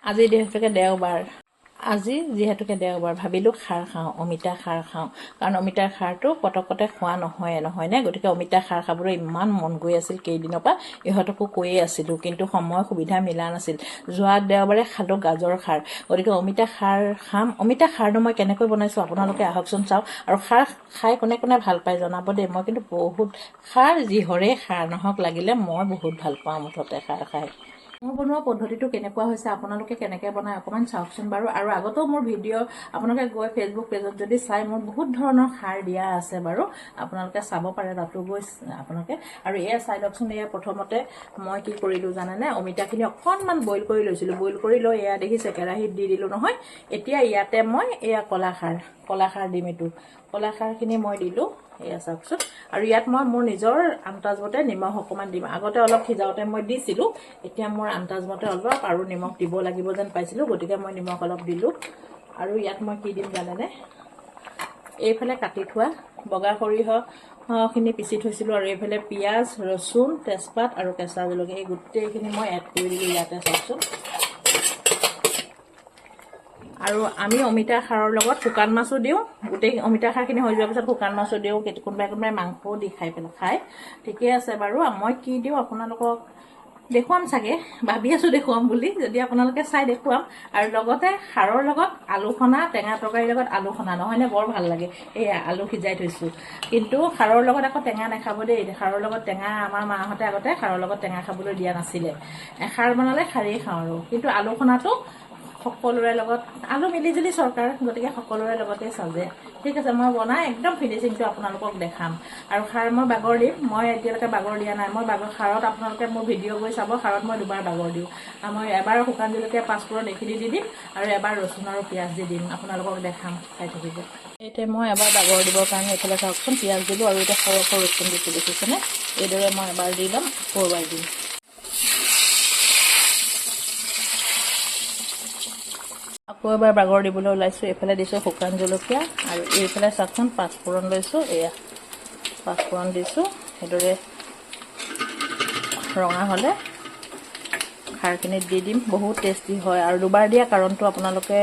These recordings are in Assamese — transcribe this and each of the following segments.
আজি যিহেতুকে দেওবাৰ ভাবিলোঁ খাৰ খাওঁ, অমিতা খাৰ খাওঁ। কাৰণ অমিতাৰ খাৰটো পটকতে খোৱা নহয়নে? গতিকে অমিতা খাৰ খাবলৈ ইমান মন গৈ আছিল কেইদিনৰ পৰা, ইহঁতকো কৈয়ে আছিলোঁ, কিন্তু সময় সুবিধা মিলা নাছিল। যোৱা দেওবাৰে খালোঁ গাজৰ খাৰ, গতিকে অমিতা খাৰ খাম। অমিতা খাৰটো মই কেনেকৈ বনাইছোঁ আপোনালোকে আহকচোন চাওক। আৰু খাৰ খাই কোনে কোনে ভাল পায় জনাব দেই। মই কিন্তু বহুত খাৰ, যিহৰে খাৰ নহওক লাগিলে মই বহুত ভাল পাওঁ মুঠতে খাৰ খাই। মোৰ বনোৱা পদ্ধতিটো কেনেকুৱা হৈছে, আপোনালোকে কেনেকৈ বনায় অকণমান চাওকচোন বাৰু। আৰু আগতেও মোৰ ভিডিঅ' আপোনালোকে গৈ ফেচবুক পেজত যদি চাই, মোৰ বহুত ধৰণৰ খাৰ দিয়া আছে বাৰু, আপোনালোকে চাব পাৰে তাতো গৈ আপোনালোকে। আৰু এয়া চাই লওকচোন, এয়া প্ৰথমতে মই কি কৰিলোঁ জানেনে, অমিতাখিনি অকণমান বইল কৰি লৈছিলোঁ। বইল কৰি লৈ এয়া দেখিছে কেৰাহীত দি দিলোঁ নহয়। এতিয়া ইয়াতে মই এয়া কলাখাৰ দিম। এইটো কলাখাৰখিনি মই দিলোঁ, এয়া চাওকচোন। আৰু ইয়াত মই মোৰ নিজৰ আন্দাজমতে নিমখ অকণমান দিম। আগতে অলপ সিজাওঁতে মই দিছিলোঁ, এতিয়া মোৰ আন্দাজমতে অলপ আৰু নিমখ দিব লাগিব যেন পাইছিলোঁ, গতিকে মই নিমখ অলপ দিলোঁ। আৰু ইয়াত মই কি দিম জানেনে, এইফালে কাটি থোৱা বগা সৰিয়হখিনি পিচি থৈছিলোঁ, আৰু এইফালে পিঁয়াজ, ৰচুন, তেজপাত আৰু কেঁচা জলকীয়া, এই গোটেইখিনি মই এড কৰি দিলোঁ ইয়াতে চাওকচোন। আৰু আমি অমিতা খাৰৰ লগত শুকান মাছো দিওঁ। গোটেই অমিতা খাৰখিনি হৈ যোৱাৰ পিছত শুকান মাছো দিওঁ, কোনোবাই মাংসও দি খায়। ঠিকে আছে বাৰু। মই কি দিওঁ আপোনালোকক দেখুৱাম চাগে, ভাবি আছোঁ দেখুৱাম বুলি। যদি আপোনালোকে চাই দেখুৱাম। আৰু লগতে খাৰৰ লগত আলু সনা, টেঙা তৰকাৰীৰ লগত আলু সনা, নহয়নে? বৰ ভাল লাগে। এয়া আলু সিজাই থৈছোঁ, কিন্তু খাৰৰ লগত আকৌ টেঙা নাখাব দেই। খাৰৰ লগত টেঙা আমাৰ মাহঁতে আগতে খাৰৰ লগত টেঙা খাবলৈ দিয়া নাছিলে। খাৰ বনালে খাৰেই খাওঁ আৰু, কিন্তু আলু সনাটো সকলোৰে লগত, আলু মিলিজুলি চৰকাৰ, গতিকে সকলোৰে লগতে চাজে। ঠিক আছে, মই বনাই একদম ফিনিচিংটো আপোনালোকক দেখাম। আৰু খাৰ মই বাগৰ দিম, মই এতিয়ালৈকে বাগৰ দিয়া নাই। মই খাৰত আপোনালোকে মোৰ ভিডিঅ' গৈ চাব, খাৰত মই দুবাৰ বাগৰ দিওঁ। মই এবাৰ শুকান জলকীয়া, পাঁচফোৰণ এইখিনি দি দিম, আৰু এবাৰ ৰচুন আৰু পিঁয়াজ দি দিম। আপোনালোকক দেখাম, চাই থাকিব। এতিয়া মই এবাৰ বাগৰ দিবৰ কাৰণে এইফালে চাওকচোন, পিঁয়াজ দিলোঁ, আৰু এতিয়া সৰহ ৰচুন দিছোঁ, দেখিছেনে? এইদৰে মই এবাৰ দি ল'ম, আকৌ এবাৰ দিম। আকৌ এবাৰ বাগৰ দিবলৈ ওলাইছোঁ। এইফালে দিছোঁ শুকান জলকীয়া, আৰু এইফালে চাওকচোন পাঁচফোৰণ লৈছোঁ। এয়া পাঁচফোৰণ দিছোঁ। সেইদৰে ৰঙা হ'লে খাৰখিনিত দি দিম। বহুত টেষ্টি হয়। আৰু দুবাৰ দিয়া কাৰণটো আপোনালোকে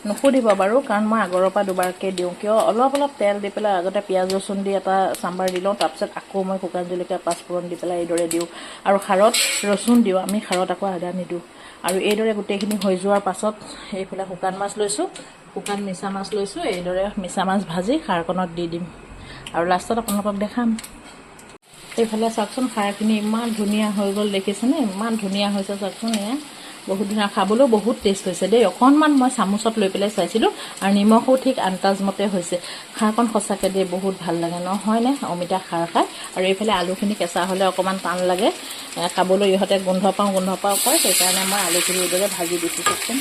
নুসুধিব বাৰু, কাৰণ মই আগৰৰ পৰা দুবাৰকৈ দিওঁ। কিয়, অলপ তেল দি পেলাই আগতে পিঁয়াজ ৰচুন দি এটা চাম্বাৰ দি লওঁ, তাৰপিছত আকৌ মই শুকান জলকীয়া, পাঁচফোৰণ দি পেলাই এইদৰে দিওঁ। আৰু খাৰত ৰচুন দিওঁ, আমি খাৰত আকৌ আদা নিদিওঁ। আৰু এইদৰে গোটেইখিনি হৈ যোৱাৰ পাছত এইফালে শুকান মাছ লৈছোঁ, শুকান মিছা মাছ লৈছোঁ। এইদৰে মিছা মাছ ভাজি খাৰকণত দি দিম, আৰু লাষ্টত আপোনালোকক দেখাম। এইফালে চাওকচোন, খাৰখিনি ইমান ধুনীয়া হৈ গ'ল, দেখিছেনে? ইমান ধুনীয়া হৈছে চাওকচোন। এয়া বহুত ধুনীয়া, খাবলৈও বহুত টেষ্ট হৈছে দেই। অকণমান মই চামুচত লৈ পেলাই চাইছিলোঁ, আৰু নিমখো ঠিক আন্দাজমতে হৈছে। খাৰকণ সঁচাকৈ দেই বহুত ভাল লাগে, নহয়নে? অমিতা খাৰ খাই। আৰু এইফালে আলুখিনি কেঁচা হ'লে অকণমান টান লাগে খাবলৈ, ইহঁতে গোন্ধ পাওঁ কয়, সেইকাৰণে মই আলুখিনি এইদৰে ভাজি দিছোঁ চাওকচোন।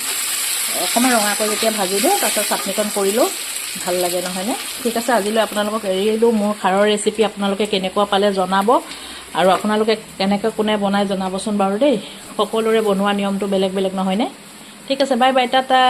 অকণমান ৰঙাকৈ যেতিয়া ভাজি দিওঁ, তাৰপিছত চাটনিকণ কৰিলেও ভাল লাগে, নহয়নে? ঠিক আছে, আজিলৈ আপোনালোকক এৰিলোঁ। মোৰ খাৰৰ ৰেচিপি আপোনালোকে কেনেকুৱা পালে জনাব, আৰু আপোনালোকে কেনেকৈ কোনে বনাই জনাবচোন বাৰু দেই। সকলোৰে বনোৱা নিয়মটো বেলেগ নহয়নে? ঠিক আছে, বাই বাই, টাটা।